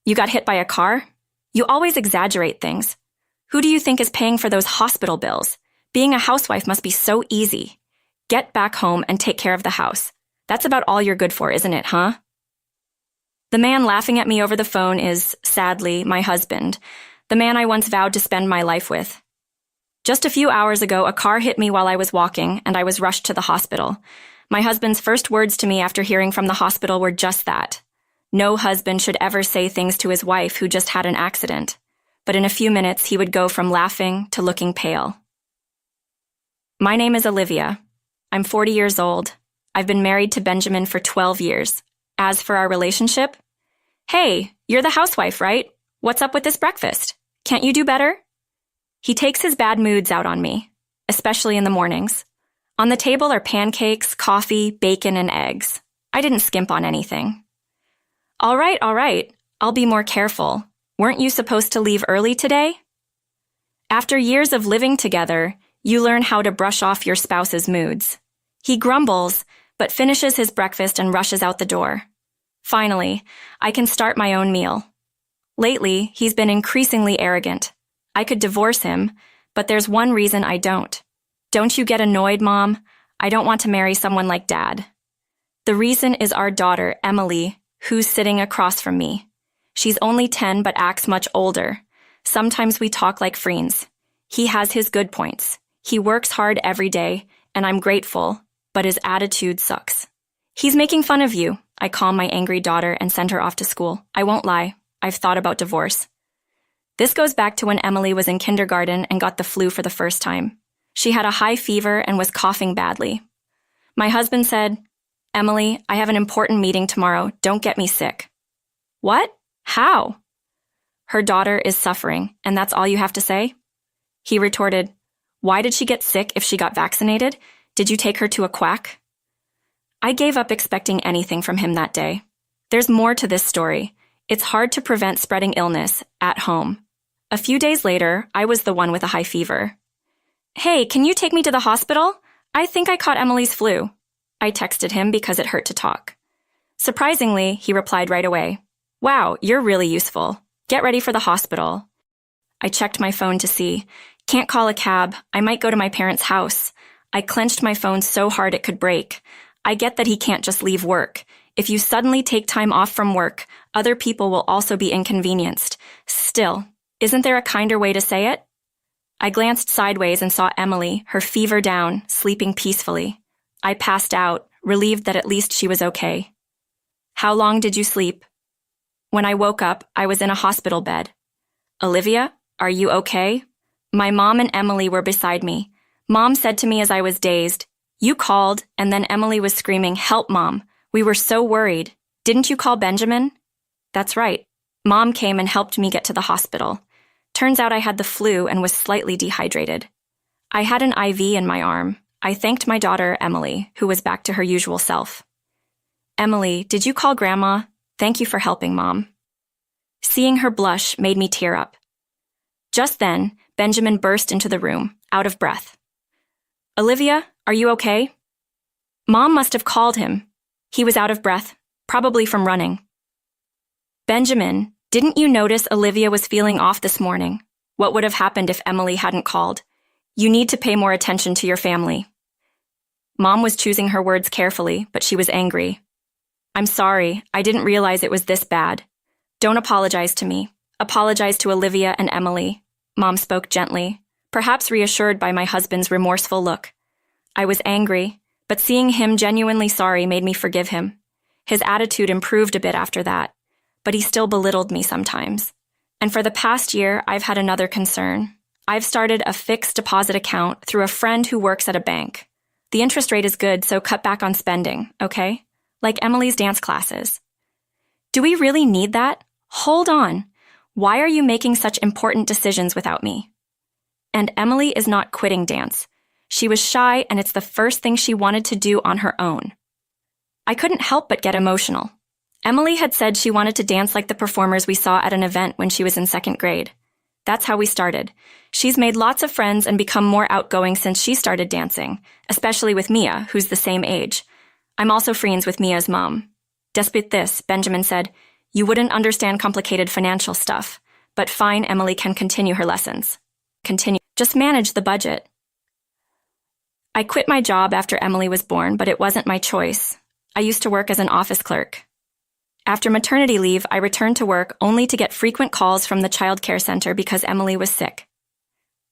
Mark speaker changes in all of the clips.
Speaker 1: You got hit by a car? You always exaggerate things. Who do you think is paying for those hospital bills? Being a housewife must be so easy. Get back home and take care of the house. That's about all you're good for, isn't it, huh? The man laughing at me over the phone is, sadly, my husband, the man I once vowed to spend my life with. Just a few hours ago, a car hit me while I was walking, and I was rushed to the hospital. My husband's first words to me after hearing from the hospital were just that. No husband should ever say things to his wife who just had an accident. But in a few minutes, he would go from laughing to looking pale. My name is Olivia. I'm 40 years old. I've been married to Benjamin for 12 years. As for our relationship, hey, you're the housewife, right? What's up with this breakfast? Can't you do better? He takes his bad moods out on me, especially in the mornings. On the table are pancakes, coffee, bacon, and eggs. I didn't skimp on anything. All right. I'll be more careful. Weren't you supposed to leave early today? After years of living together, you learn how to brush off your spouse's moods. He grumbles, but finishes his breakfast and rushes out the door. Finally, I can start my own meal. Lately, he's been increasingly arrogant. I could divorce him, but there's one reason I don't. Don't you get annoyed, Mom? I don't want to marry someone like Dad. The reason is our daughter, Emily, who's sitting across from me. She's only 10 but acts much older. Sometimes we talk like friends. He has his good points. He works hard every day, and I'm grateful, but his attitude sucks. He's making fun of you. I calm my angry daughter and send her off to school. I won't lie. I've thought about divorce. This goes back to when Emily was in kindergarten and got the flu for the first time. She had a high fever and was coughing badly. My husband said, "Emily, I have an important meeting tomorrow. Don't get me sick." What? How? Her daughter is suffering, and that's all you have to say? He retorted, "Why did she get sick if she got vaccinated? Did you take her to a quack?" I gave up expecting anything from him that day. There's more to this story. It's hard to prevent spreading illness at home. A few days later, I was the one with a high fever. "Hey, can you take me to the hospital? I think I caught Emily's flu." I texted him because it hurt to talk. Surprisingly, he replied right away, "Wow, you're really useful. Get ready for the hospital." I checked my phone to see. Can't call a cab. I might go to my parents' house. I clenched my phone so hard it could break. I get that he can't just leave work. If you suddenly take time off from work, other people will also be inconvenienced. Still, isn't there a kinder way to say it? I glanced sideways and saw Emily, her fever down, sleeping peacefully. I passed out, relieved that at least she was okay. "How long did you sleep?" When I woke up, I was in a hospital bed. "Olivia, are you okay?" My mom and Emily were beside me. Mom said to me as I was dazed, "You called," and then Emily was screaming, "Help, Mom. We were so worried. Didn't you call Benjamin?" That's right. Mom came and helped me get to the hospital. Turns out I had the flu and was slightly dehydrated. I had an IV in my arm. I thanked my daughter, Emily, who was back to her usual self. "Emily, did you call Grandma? Thank you for helping, Mom." Seeing her blush made me tear up. Just then, Benjamin burst into the room, out of breath. "Olivia, are you okay?" Mom must have called him. He was out of breath, probably from running. "Benjamin, didn't you notice Olivia was feeling off this morning? What would have happened if Emily hadn't called? You need to pay more attention to your family." Mom was choosing her words carefully, but she was angry. "I'm sorry, I didn't realize it was this bad. Don't apologize to me. Apologize to Olivia and Emily." Mom spoke gently, perhaps reassured by my husband's remorseful look. I was angry, but seeing him genuinely sorry made me forgive him. His attitude improved a bit after that, but he still belittled me sometimes. And for the past year, I've had another concern. I've started a fixed deposit account through a friend who works at a bank. The interest rate is good, so cut back on spending, okay? Like Emily's dance classes. Do we really need that? Hold on. Why are you making such important decisions without me? And Emily is not quitting dance. She was shy, and it's the first thing she wanted to do on her own. I couldn't help but get emotional. Emily had said she wanted to dance like the performers we saw at an event when she was in 2nd grade. That's how we started. She's made lots of friends and become more outgoing since she started dancing, especially with Mia, who's the same age. I'm also friends with Mia's mom. Despite this, Benjamin said, You wouldn't understand complicated financial stuff. But fine, Emily can continue her lessons. Continue. Just manage the budget. I quit my job after Emily was born, but it wasn't my choice. I used to work as an office clerk. After maternity leave, I returned to work only to get frequent calls from the child care center because Emily was sick.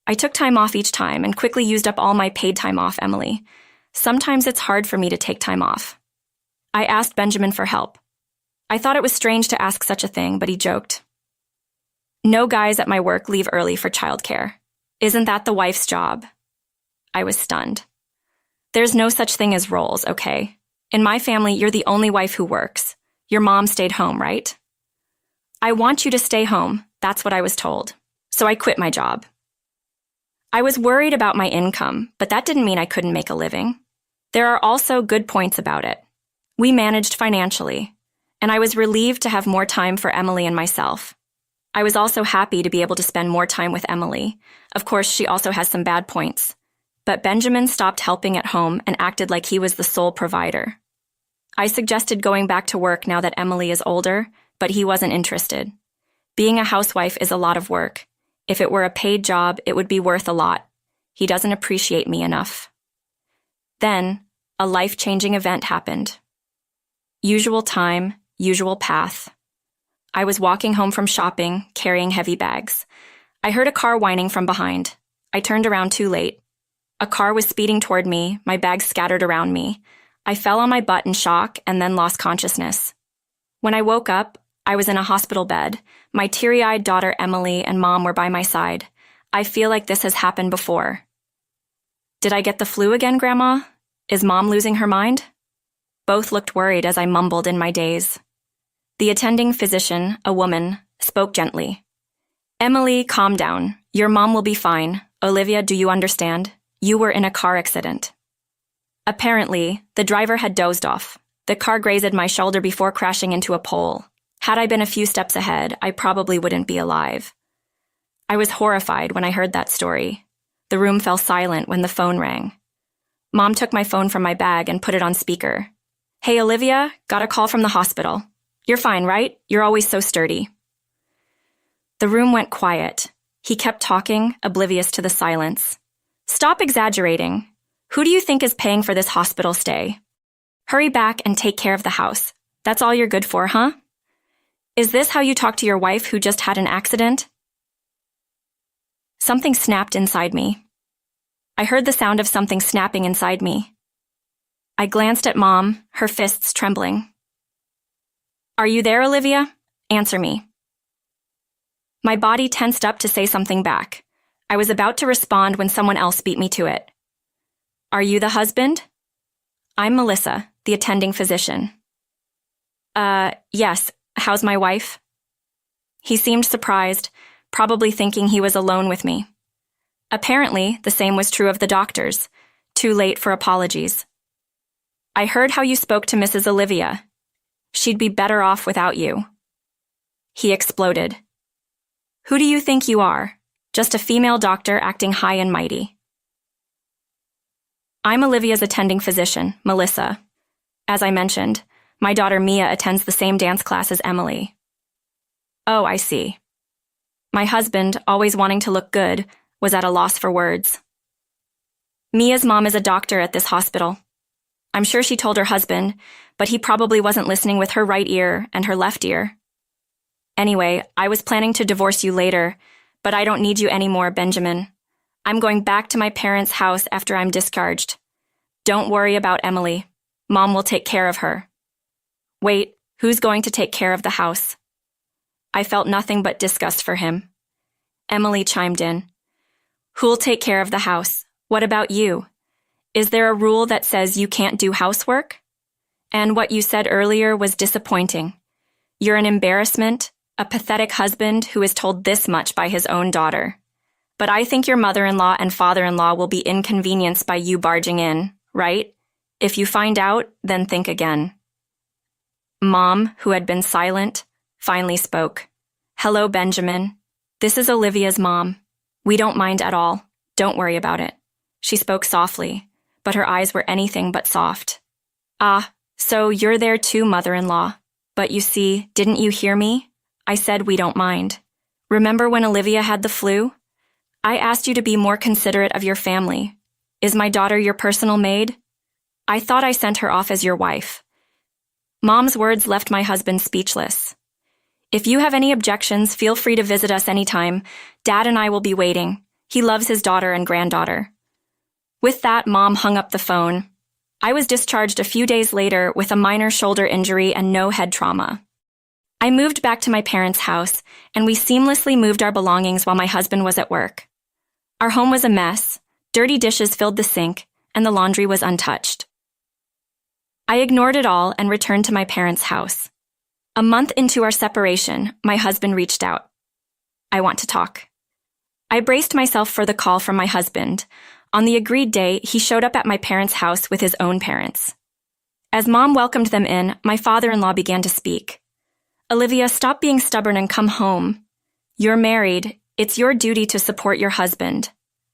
Speaker 1: I took time off each time and quickly used up all my paid time off, Emily. Sometimes it's hard for me to take time off. I asked Benjamin for help. I thought it was strange to ask such a thing, but he joked. No guys at my work leave early for childcare. Isn't that the wife's job? I was stunned. There's no such thing as roles, okay? In my family, you're the only wife who works. Your mom stayed home, right? I want you to stay home. That's what I was told. So I quit my job. I was worried about my income, but that didn't mean I couldn't make a living. There are also good points about it. We managed financially, and I was relieved to have more time for Emily and myself. I was also happy to be able to spend more time with Emily. Of course, she also has some bad points. But Benjamin stopped helping at home and acted like he was the sole provider. I suggested going back to work now that Emily is older, but he wasn't interested. Being a housewife is a lot of work. If it were a paid job, it would be worth a lot. He doesn't appreciate me enough. Then, a life-changing event happened. Usual time, usual path. I was walking home from shopping, carrying heavy bags. I heard a car whining from behind. I turned around too late. A car was speeding toward me, my bags scattered around me. I fell on my butt in shock and then lost consciousness. When I woke up, I was in a hospital bed. My teary-eyed daughter Emily and Mom were by my side. I feel like this has happened before. Did I get the flu again, Grandma? Is Mom losing her mind? Both looked worried as I mumbled in my daze. The attending physician, a woman, spoke gently. Emily, calm down. Your mom will be fine. Olivia, do you understand? You were in a car accident. Apparently, the driver had dozed off. The car grazed my shoulder before crashing into a pole. Had I been a few steps ahead, I probably wouldn't be alive. I was horrified when I heard that story. The room fell silent when the phone rang. Mom took my phone from my bag and put it on speaker. Hey, Olivia, got a call from the hospital. You're fine, right? You're always so sturdy. The room went quiet. He kept talking, oblivious to the silence. Stop exaggerating. Who do you think is paying for this hospital stay? Hurry back and take care of the house. That's all you're good for, huh? Is this how you talk to your wife who just had an accident? Something snapped inside me. I heard the sound of something snapping inside me. I glanced at Mom, her fists trembling. Are you there, Olivia? Answer me. My body tensed up to say something back. I was about to respond when someone else beat me to it. Are you the husband? I'm Melissa, the attending physician. Yes. How's my wife? He seemed surprised, probably thinking he was alone with me. Apparently, the same was true of the doctors. Too late for apologies. I heard how you spoke to Mrs. Olivia. She'd be better off without you. He exploded. Who do you think you are? Just a female doctor acting high and mighty. I'm Olivia's attending physician, Melissa. As I mentioned, my daughter Mia attends the same dance class as Emily. Oh, I see. My husband, always wanting to look good, was at a loss for words. Mia's mom is a doctor at this hospital. I'm sure she told her husband, but he probably wasn't listening with her right ear and her left ear. Anyway, I was planning to divorce you later, but I don't need you anymore, Benjamin. I'm going back to my parents' house after I'm discharged. Don't worry about Emily. Mom will take care of her. Wait, who's going to take care of the house? I felt nothing but disgust for him. Emily chimed in. Who'll take care of the house? What about you? Is there a rule that says you can't do housework? And what you said earlier was disappointing. You're an embarrassment, a pathetic husband who is told this much by his own daughter. But I think your mother-in-law and father-in-law will be inconvenienced by you barging in, right? If you find out, then think again. Mom, who had been silent, finally spoke. Hello, Benjamin. This is Olivia's mom. We don't mind at all. Don't worry about it. She spoke softly, but her eyes were anything but soft. Ah, so you're there too, mother-in-law. But you see, didn't you hear me? I said we don't mind. Remember when Olivia had the flu? I asked you to be more considerate of your family. Is my daughter your personal maid? I thought I sent her off as your wife. Mom's words left my husband speechless. If you have any objections, feel free to visit us anytime. Dad and I will be waiting. He loves his daughter and granddaughter. With that, Mom hung up the phone. I was discharged a few days later with a minor shoulder injury and no head trauma. I moved back to my parents' house, and we seamlessly moved our belongings while my husband was at work. Our home was a mess. Dirty dishes filled the sink, and the laundry was untouched. I ignored it all and returned to my parents' house. A month into our separation, my husband reached out. I want to talk. I braced myself for the call from my husband. On the agreed day, he showed up at my parents' house with his own parents. As Mom welcomed them in, my father-in-law began to speak. Olivia, stop being stubborn and come home. You're married. It's your duty to support your husband.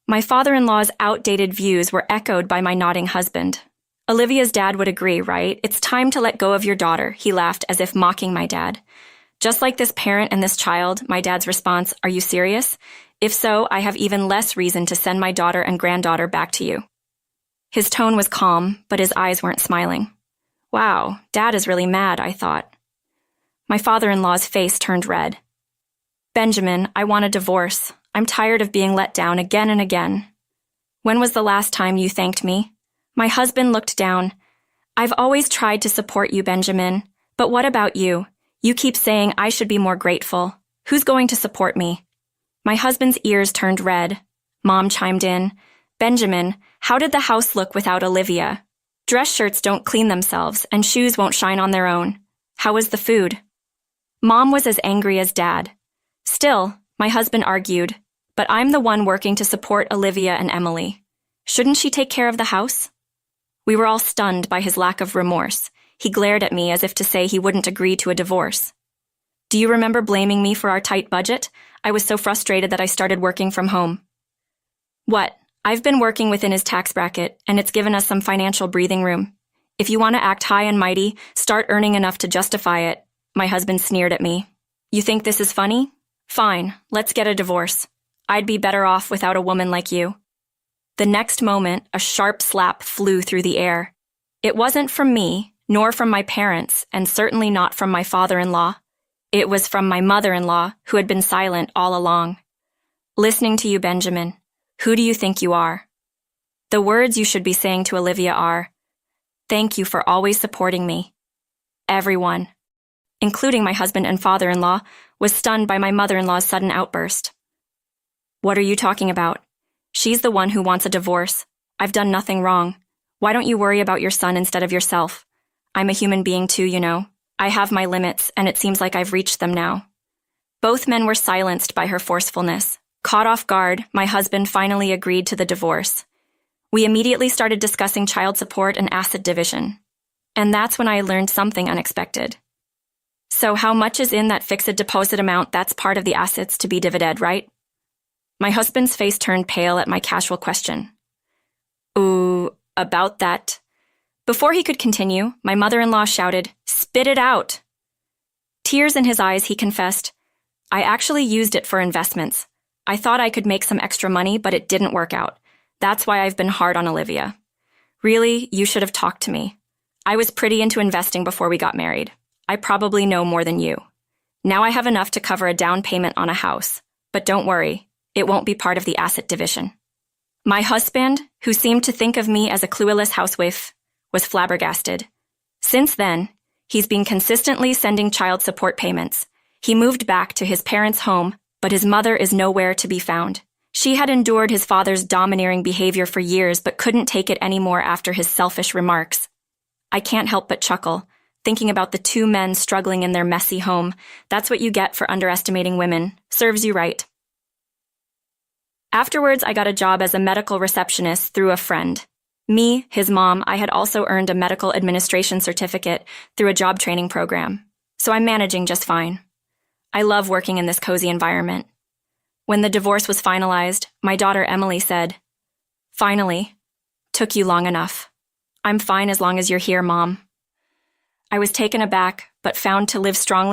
Speaker 1: My father-in-law's outdated views were echoed by my nodding husband. Olivia's dad would agree, right? It's time to let go of your daughter, he laughed as if mocking my dad. Just like this parent and this child, my dad's response, are you serious? If so, I have even less reason to send my daughter and granddaughter back to you. His tone was calm, but his eyes weren't smiling. Wow, Dad is really mad, I thought. My father-in-law's face turned red. Benjamin, I want a divorce. I'm tired of being let down again and again. When was the last time you thanked me? My husband looked down. I've always tried to support you, Benjamin. But what about you? You keep saying I should be more grateful. Who's going to support me? My husband's ears turned red. Mom chimed in. Benjamin, how did the house look without Olivia? Dress shirts don't clean themselves, and shoes won't shine on their own. How was the food? Mom was as angry as Dad. Still, my husband argued, but I'm the one working to support Olivia and Emily. Shouldn't she take care of the house? We were all stunned by his lack of remorse. He glared at me as if to say he wouldn't agree to a divorce. Do you remember blaming me for our tight budget? I was so frustrated that I started working from home. What? I've been working within his tax bracket, and it's given us some financial breathing room. If you want to act high and mighty, start earning enough to justify it. My husband sneered at me. You think this is funny? Fine, let's get a divorce. I'd be better off without a woman like you. The next moment, a sharp slap flew through the air. It wasn't from me, nor from my parents, and certainly not from my father-in-law. It was from my mother-in-law, who had been silent all along. Listening to you, Benjamin. Who do you think you are? The words you should be saying to Olivia are, thank you for always supporting me. Everyone, including my husband and father-in-law, was stunned by my mother-in-law's sudden outburst. What are you talking about? She's the one who wants a divorce. I've done nothing wrong. Why don't you worry about your son instead of yourself? I'm a human being too, you know. I have my limits, and it seems like I've reached them now. Both men were silenced by her forcefulness. Caught off guard, my husband finally agreed to the divorce. We immediately started discussing child support and asset division. And that's when I learned something unexpected. So how much is in that fixed deposit amount that's part of the assets to be divided, right? My husband's face turned pale at my casual question. Ooh, about that. Before he could continue, my mother-in-law shouted, "Spit it out!" Tears in his eyes, he confessed, I actually used it for investments. I thought I could make some extra money, but it didn't work out. That's why I've been hard on Olivia. Really, you should have talked to me. I was pretty into investing before we got married. I probably know more than you. Now I have enough to cover a down payment on a house. But don't worry, it won't be part of the asset division. My husband, who seemed to think of me as a clueless housewife, was flabbergasted. Since then, he's been consistently sending child support payments. He moved back to his parents' home, but his mother is nowhere to be found. She had endured his father's domineering behavior for years but couldn't take it anymore after his selfish remarks. I can't help but chuckle, thinking about the two men struggling in their messy home. That's what you get for underestimating women. Serves you right. Afterwards, I got a job as a medical receptionist through a friend. Me, his mom, I had also earned a medical administration certificate through a job training program. So I'm managing just fine. I love working in this cozy environment. When the divorce was finalized, my daughter Emily said, "Finally. Took you long enough. I'm fine as long as you're here, Mom." I was taken aback, but found to live strongly